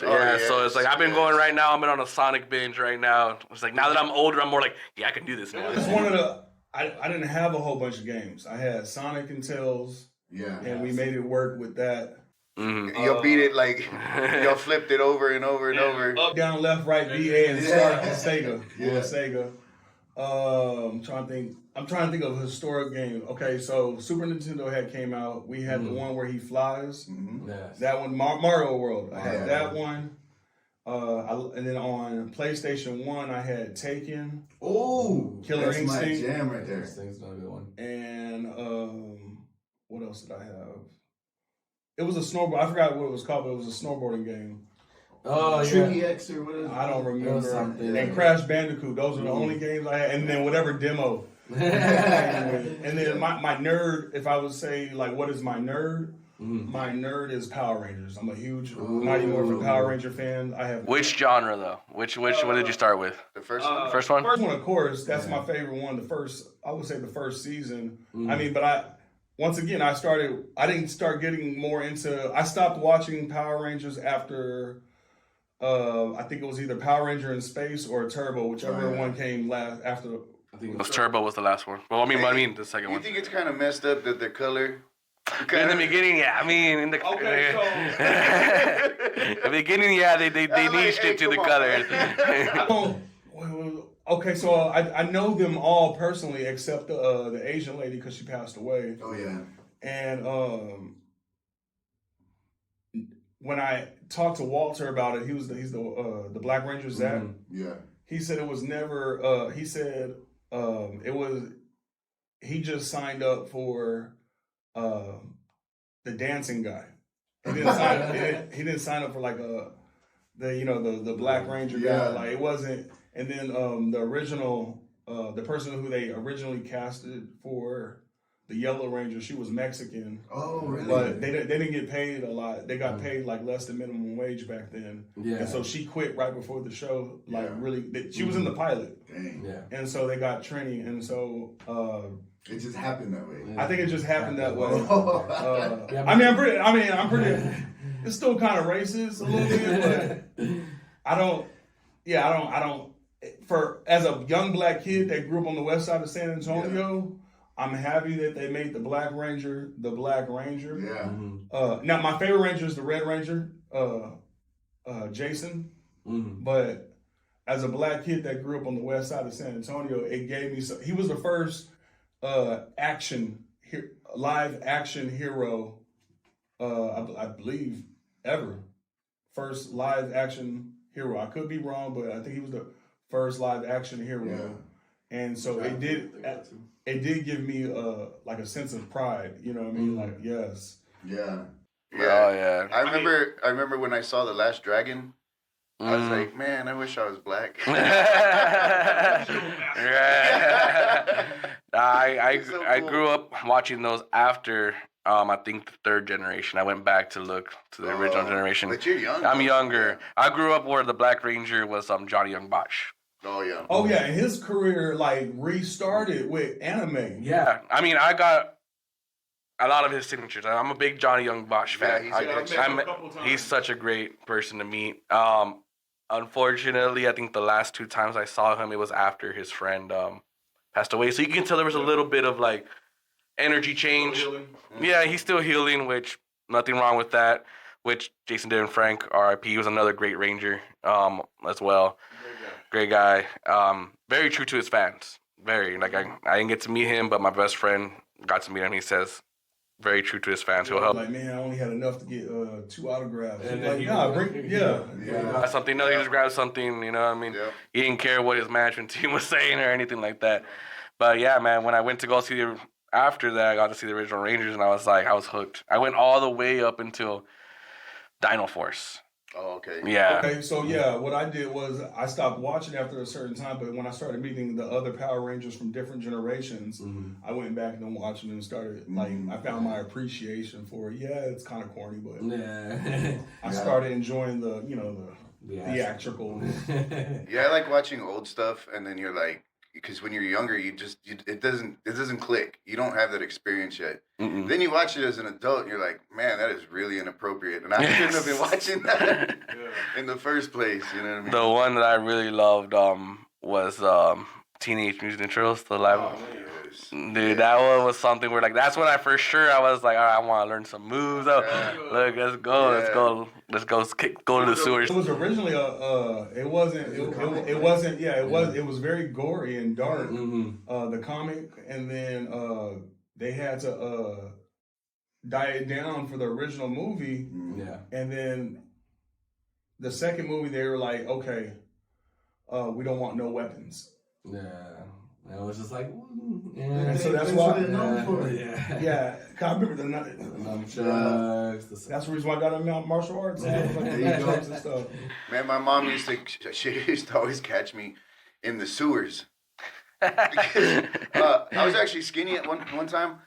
yeah. So it's like I've been going right now. I'm in on a Sonic binge right now. It's like now that I'm older, I'm more like, yeah, I can do this now. It's one of the. I didn't have a whole bunch of games. I had Sonic and Tails, Yeah. and we made it work with that. Mhm. You'll beat it like, you'll flipped it over and over and over. Up, down, left, right, BA, and start on Yeah. Sega. Yeah. On Sega. I'm trying to think of a historic game. Okay, so Super Nintendo had came out. We had the one where he flies. Mm-hmm. Yes. That one, Mario World. I had Yeah. that one. And then on PlayStation 1, I had Taken Oh, Killer that's Instinct. my jam right there. This thing's not a good one. and what else did I have? It was a snowboard. I forgot what it was called, but it was a snowboarding game. Oh, yeah. Tricky X or what is it? I don't It was remember. something. And Crash Bandicoot. Those are the only games I had. And then whatever demo. And then my nerd, if I would say like, what is my nerd? My nerd is Power Rangers. I'm a huge Mighty Morphin Power Ranger fan. I have Which genre though? Which what did you start with? The first one? First one? First one, of course, that's my favorite one. I would say the first season. I mean, but once again, I didn't start getting more into, I stopped watching Power Rangers after, I think it was either Power Ranger in Space or Turbo, whichever one came last after. I think It was Turbo was the last one. Well, I mean the second You one. think it's kind of messed up that the color? In the beginning, yeah. I mean, in the Okay, in the beginning, yeah, they like, niched hey, it to the come on, colors. I don't- okay, so I know them all personally except the Asian lady because she passed away. Oh yeah. And when I talked to Walter about it, he's the Black Ranger Zach. Yeah. He said it was never. He said it was. He just signed up for the dancing guy. He didn't sign up for like the Black Ranger guy. Yeah. Like it wasn't. And then the original the person who they originally casted for the Yellow Ranger, she was Mexican. Oh really? But they didn't get paid a lot. They got paid like less than minimum wage back then. Yeah. And so she quit right before the show. Like Yeah. really, she was in the pilot, Dang. Yeah. and so they got training. And so It just happened that way. I think it just happened that way. Yeah, I mean, I'm pretty. It's still kind of racist a little bit, but I don't. Yeah, I don't. For as a young black kid that grew up on the west side of San Antonio, I'm happy that they made the Black Ranger the Black Ranger. Yeah. Now my favorite Ranger is the Red Ranger, Jason. But as a black kid that grew up on the west side of San Antonio, it gave me he was the first live action hero, I believe, ever. First live action hero. I could be wrong, but I think he was the first live action hero. Yeah. And so it did give me like a sense of pride. You know what I mean? Like yes. Yeah. Oh yeah. I remember when I saw The Last Dragon. I was like, man, I wish I was black. Yeah. I So I cool. grew up watching those after I think the third generation. I went back to look to the original generation. But you're young. I'm though. younger. I grew up where the Black Ranger was Johnny Young Bosch. Oh yeah. Oh yeah, and his career like restarted with anime. Yeah, I mean I got a lot of his signatures. I'm a big Johnny Young Bosch Yeah, fan. he's a good guy. A couple times. He's such a great person to meet. Unfortunately, I think the last 2 times I saw him, it was after his friend passed away. So you can tell there was a little bit of like energy change. Healing. Yeah, he's still healing, which nothing wrong with that. Which Jason did and Frank, R.I.P. He was another great Ranger, as well. Great guy. Very true to his fans. Very like I didn't get to meet him, but my best friend got to meet him. He says very true to his fans. He'll help. Like, man, I only had enough to get 2 autographs. And Like, then nah, he- bring, yeah. Got something. No, he just grabbed something. You know what I mean? Yeah. He didn't care what his management team was saying or anything like that. But yeah, man, when I went to go see after that, I got to see the original Rangers, and I was hooked. I went all the way up until Dino Force. Oh, okay. Yeah. Okay, so yeah, what I did was I stopped watching after a certain time, but when I started meeting the other Power Rangers from different generations, I went back and watched them and started, like, I found my appreciation for it. Yeah, it's kind of corny, but Yeah. I started enjoying the theatrical. Yeah, I like watching old stuff, and then you're like, because when you're younger, it doesn't click. You don't have that experience yet. Mm-mm. Then you watch it as an adult, and you're like, man, that is really inappropriate, and I shouldn't have been watching that in the first place. You know what I mean? The one that I really loved was Teenage Mutant Ninja Turtles, the live. Yes. Dude, that one was something where like that's when I for sure I was like, all right, I want to learn some moves. Oh, look, let's go to the sewers. It was originally it was very gory and dark. The comic, and then they had to diet it down for the original movie. Yeah. And then the second movie, they were like, okay, we don't want no weapons. Yeah. And it was just like, And so that's why. they're known for. Yeah. Yeah, 'cause I remember Nunchucks, that's the reason why I got into martial arts. There you go. And stuff. Man, my mom she used to always catch me in the sewers. Because, I was actually skinny at one time,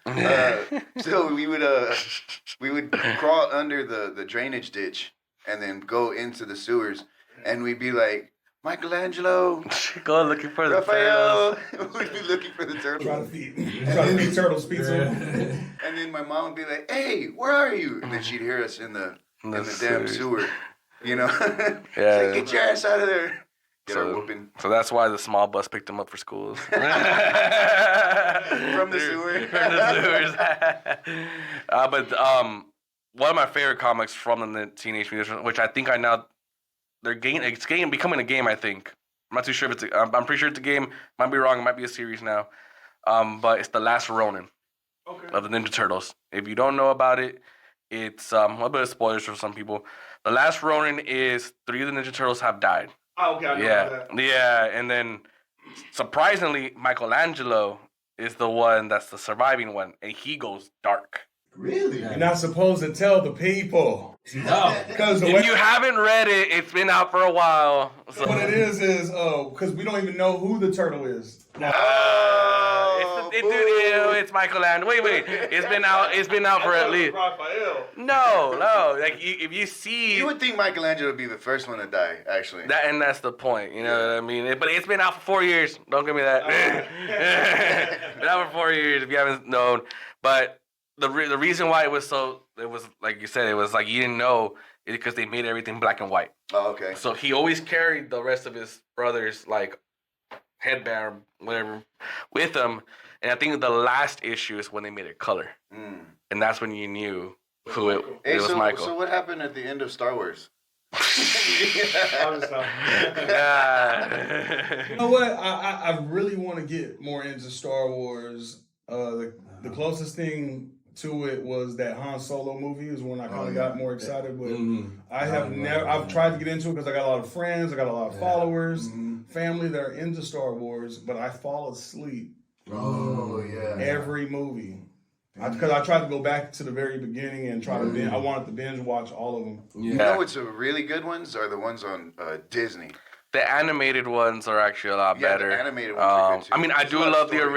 so we would crawl under the drainage ditch and then go into the sewers, and we'd be like, Michelangelo, Go looking for the Raphael. We'd be looking for the turtle, Try to feed turtles pizza. and then my mom would be like, "Hey, where are you?" And then she'd hear us in the damn sewer, you know. She's like, get your ass out of there. Get our whooping. So that's why the small bus picked him up for schools. From the sewer. From the sewers. But one of my favorite comics from the Teenage Mutant, which I think it's becoming a game, I think. I'm not too sure if I'm pretty sure it's a game. Might be wrong. It might be a series now. But it's The Last Ronin of the Ninja Turtles. If you don't know about it, it's a bit of spoilers for some people. The Last Ronin is 3 of the Ninja Turtles have died. Oh, okay, I know about that. Yeah, and then surprisingly, Michelangelo is the one that's the surviving one, and he goes dark. Really? You're not supposed to tell the people. No. Because the If way you haven't read it, it's been out for a while. So. what it is because we don't even know who the turtle is. It's Michelangelo. Wait. It's been out for at least. No. Like if you see You would think Michelangelo would be the first one to die, actually. that, and that's the point. You know what I mean? But it's been out for 4 years. Don't give me that. Been out for 4 years. If you haven't known, but the reason why it was like you said, it was like you didn't know is because they made everything black and white. Oh, okay. So he always carried the rest of his brothers like headband or whatever with him. And I think the last issue is when they made it color. And that's when you knew who it was Michael. So what happened at the end of Star Wars? Yeah. You know what? I really want to get more into Star Wars. The closest thing to it was that Han Solo movie is when I kind of got more excited. But I've tried to get into it because I got a lot of friends, I got a lot of followers, family that are into Star Wars, but I fall asleep every movie. Because I tried to go back to the very beginning and try to binge. I wanted to binge watch all of them. You know what's the really good ones are the ones on Disney. The animated ones are actually a lot better. The animated ones are good too. I mean, I There's do a lot of love the story.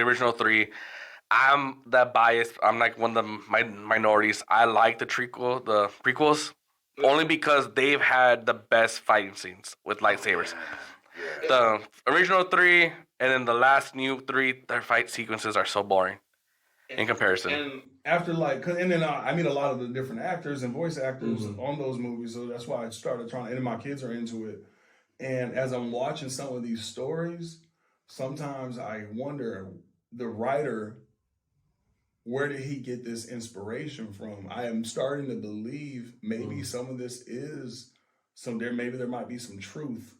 original 3. I'm that biased. I'm like one of the minorities. I like the prequels, only because they've had the best fighting scenes with lightsabers. Yeah. The original 3 and then the last new 3, their fight sequences are so boring in comparison. And after and then I meet a lot of the different actors and voice actors on those movies, so that's why I started trying. And my kids are into it. And as I'm watching some of these stories, sometimes I wonder the writer where did he get this inspiration from? I am starting to believe maybe some of this is maybe there might be some truth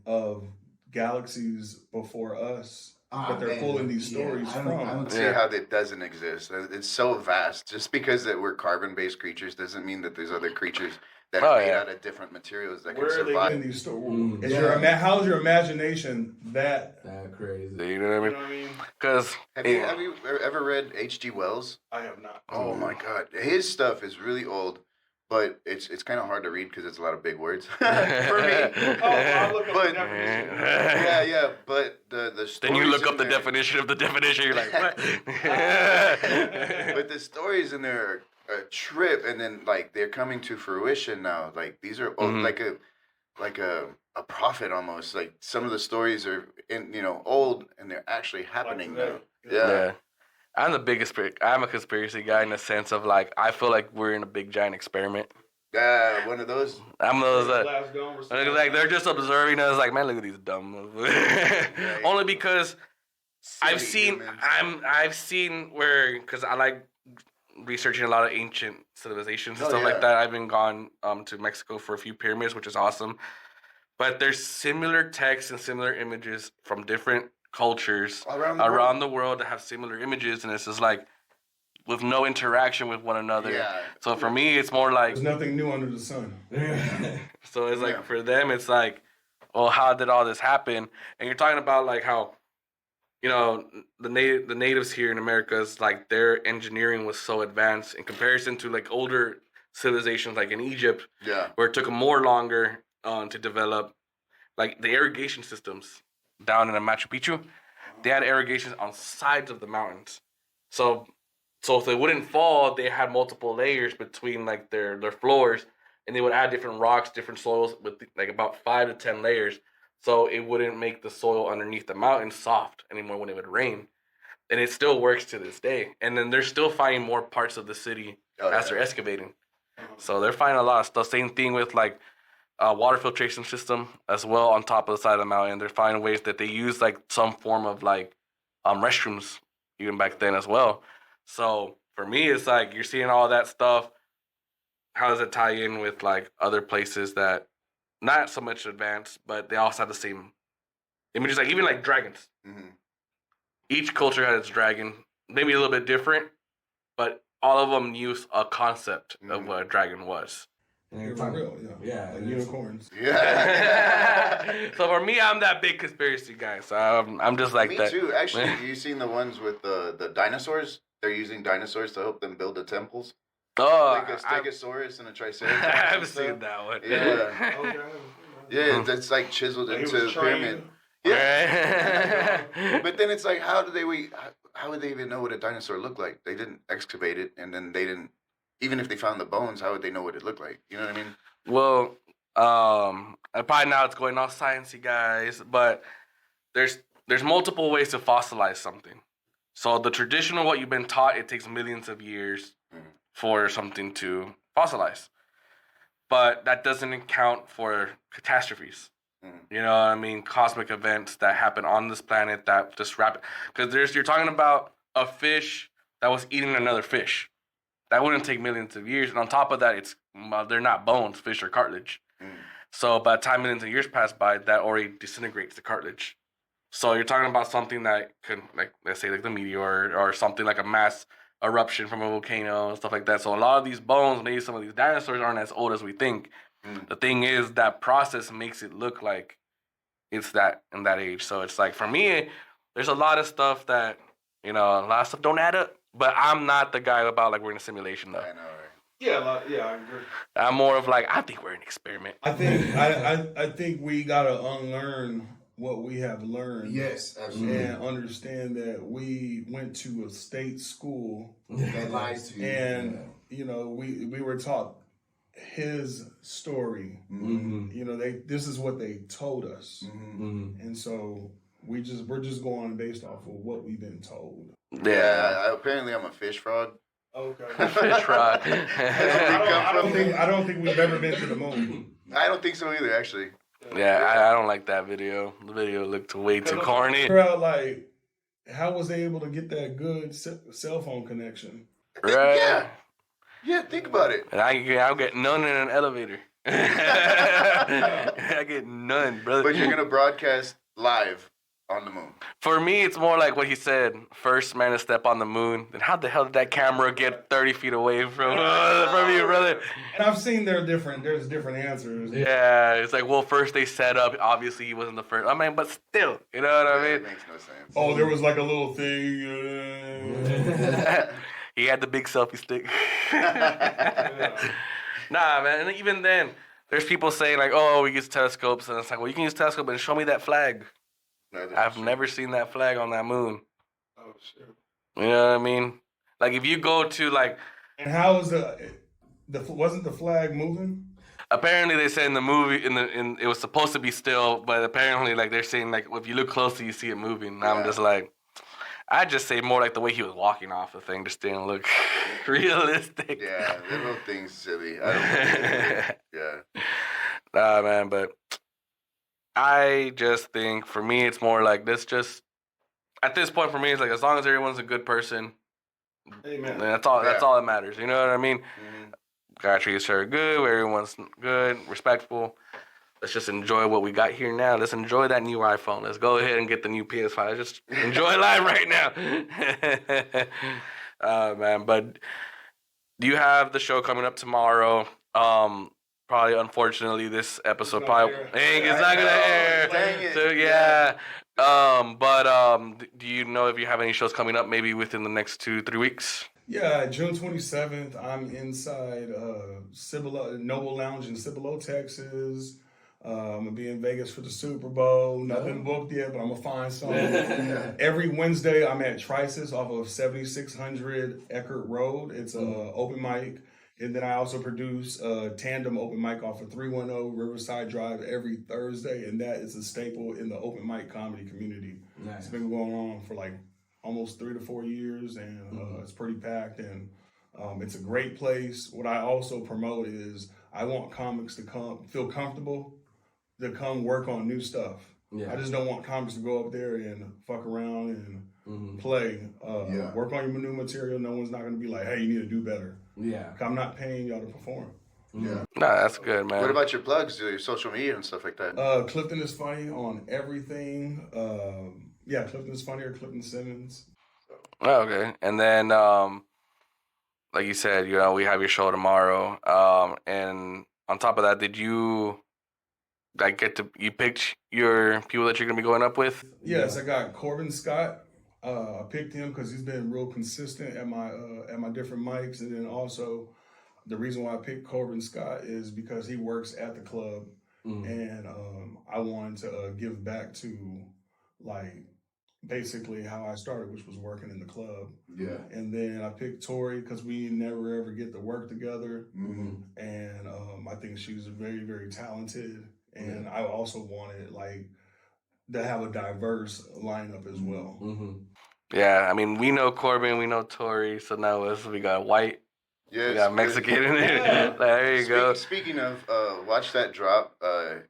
of galaxies before us that they're pulling these stories from. I don't see how that doesn't exist. It's so vast. Just because that we're carbon-based creatures doesn't mean that there's other creatures that are made out of different materials that can Where are they survive. getting these stories? How's your imagination that crazy? You know what I mean? Because have you ever read H.G. Wells? I have not. Oh my God, his stuff is really old, but it's kind of hard to read because it's a lot of big words for me. I'll look up the definition. Yeah, but the stories then you look in up the there- definition of the definition. You're like, what? But the stories in there are a trip, and then like they're coming to fruition now. Like these are like a prophet almost. Like some of the stories are old, and they're actually happening now. Yeah. I'm a conspiracy guy in the sense of like I feel like we're in a big giant experiment. Yeah, one of those. I'm those like they're just observing us. Like, man, look at these dumb. Only because I've seen where because I like researching a lot of ancient civilizations and stuff like that. I've been gone to Mexico for a few pyramids, which is awesome. But there's similar texts and similar images from different cultures around the world that have similar images, and it's just like with no interaction with one another. Yeah. So for me, it's more like there's nothing new under the sun. So it's like for them, it's like, well, how did all this happen? And you're talking about like how, the natives here in America is like their engineering was so advanced in comparison to like older civilizations like in Egypt, where it took them more longer to develop, like the irrigation systems down in the Machu Picchu. They had irrigations on sides of the mountains, so if they wouldn't fall, they had multiple layers between like their floors, and they would add different rocks, different soils with like about 5 to 10 layers. So it wouldn't make the soil underneath the mountain soft anymore when it would rain. And it still works to this day. And then they're still finding more parts of the city as they're excavating. So they're finding a lot of stuff. Same thing with like water filtration system as well on top of the side of the mountain. They're finding ways that they use like some form of like restrooms even back then as well. So for me, it's like you're seeing all that stuff. How does it tie in with like other places that not so much advanced, but they also have the same images, like even like dragons. Mm-hmm. Each culture had its dragon, maybe a little bit different, but all of them use a concept of what a dragon was. And for real, like unicorns. Yeah. So for me, I'm that big conspiracy guy. So I'm just like that. Me too. Actually, you seen the ones with the dinosaurs? They're using dinosaurs to help them build the temples. Oh, like a Stegosaurus and a Triceratops. I haven't seen that one. Yeah, that's like chiseled into a pyramid. Yeah. But then it's like, how would they even know what a dinosaur looked like? They didn't excavate it, and then they didn't. Even if they found the bones, how would they know what it looked like? You know what I mean? Well, probably now it's going all sciencey, guys, but there's multiple ways to fossilize something. So the traditional, what you've been taught, it takes millions of years for something to fossilize. But that doesn't account for catastrophes. You know what I mean? Cosmic events that happen on this planet that just rapid. Because you're talking about a fish that was eating another fish. That wouldn't take millions of years. And on top of that, they're not bones. Fish are cartilage. So by the time millions of years pass by, that already disintegrates the cartilage. So you're talking about something that could, like, let's say, like the meteor or something like a mass eruption from a volcano and stuff like that. So a lot of these bones, maybe some of these dinosaurs aren't as old as we think. The thing is, that process makes it look like it's that in that age. So it's like, for me, there's a lot of stuff that, a lot of stuff don't add up. But I'm not the guy about, like, we're in a simulation, though. I know, right? I agree. I'm more of, like, I think we're in an experiment. I think I think we got to unlearn what we have learned. Yes, absolutely. And understand that we went to a state school. That lies to you. And, we were taught his story. This is what they told us. And so we're just going based off of what we've been told. Yeah, apparently I'm a fish frog. Okay. Fish frog. I don't think we've ever been to the moon. I don't think so either, actually. Yeah, I don't like that video. The video looked way too corny. Like, how was they able to get that good cell phone connection? Right. Yeah, think about it. And I'll get none in an elevator. I get none, brother. But you're gonna broadcast live on the moon. For me, it's more like what he said. First man to step on the moon. Then how the hell did that camera get 30 feet away from you, brother? And I've seen there's different answers. Yeah, it's like, well, first they set up. Obviously, he wasn't the first. I mean, but still, you know what I It mean? makes no sense. Oh, there was like a little thing. He had the big selfie stick. Nah, man. And even then, there's people saying like, "Oh, we use telescopes," and it's like, "Well, you can use telescope and show me that flag." I've never seen that flag on that moon. Oh shit! You know what I mean? Like if you go to like, And how was wasn't the flag moving? apparently they said in the movie in it was supposed to be still, but apparently like they're saying like if you look closely you see it moving. And I'm just like, I just say more like the way he was walking off the thing just didn't look realistic. Yeah, that little thing's silly. I don't know. Yeah. Nah, man, but I just think for me it's more like this. Just at this point for me, it's like as long as everyone's a good person, Amen. that's all. That's Yeah. all that matters. You know what I mean? Mhm. Gotta treat each other good. Everyone's good, respectful. Let's just enjoy what we got here now. Let's enjoy that new iPhone. Let's go ahead and get the new PS5. Just enjoy life right now. Man, but do you have the show coming up tomorrow? Probably, unfortunately, this episode probably it's not gonna air. Dang it. So yeah. Do you know if you have any shows coming up? Maybe within the next 2-3 weeks. Yeah, June 27th, I'm inside Cibolo, Noble Lounge in Cibolo, Texas. I'm gonna be in Vegas for the Super Bowl. Nothing booked yet, but I'm gonna find something. Every Wednesday, I'm at Trisis off of 7600 Eckert Road. It's a open mic, and then I also produce a tandem open mic off of 310 Riverside Drive every Thursday, and that is a staple in the open mic comedy community. Nice. It's been going on for like almost 3 to 4 years, and it's pretty packed, and it's a great place. What I also promote is I want comics to feel comfortable, to come work on new stuff. Yeah. I just don't want comics to go up there and fuck around and play. Work on your new material. No one's not going to be like, hey, you need to do better. Yeah. I'm not paying y'all to perform. Yeah. Nah, that's good, man. What about your plugs, your social media and stuff like that? Clifton is funny on everything. Clifton is funny or Clifton Simmons. Oh, okay. And then, like you said, you know, we have your show tomorrow. And on top of that, did you like you picked your people that you're gonna be going up with? Yes, I got Corbin Scott. I picked him because he's been real consistent at my different mics, and then also the reason why I picked Corbin Scott is because he works at the club, and I wanted to give back to like basically how I started, which was working in the club. Yeah. And then I picked Tori because we never ever get to work together, and I think she's very, very talented. And I also wanted like to have a diverse lineup as well. Yeah, I mean, we know Corbin, we know Tori, so now we got white, Yes, we got Mexican in there. There you go. Speaking of, watch that drop.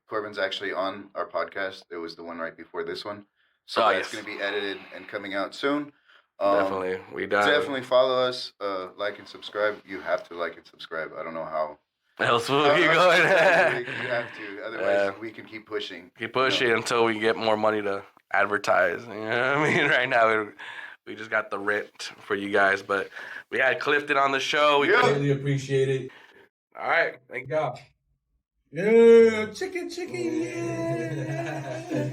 Corbin's actually on our podcast. It was the one right before this one. So Oh, it's yes. going to be edited and coming out soon. Definitely, we done. Definitely follow us, like and subscribe. You have to like and subscribe. I don't know how. Else we'll keep You going. have to. Otherwise, we can keep pushing. Keep pushing until we get more money to advertise. You know what I mean? Right now, we just got the rent for you guys, but we had Clifton on the show. We Really appreciate it. All right, thank God. Yeah, chicken, yeah.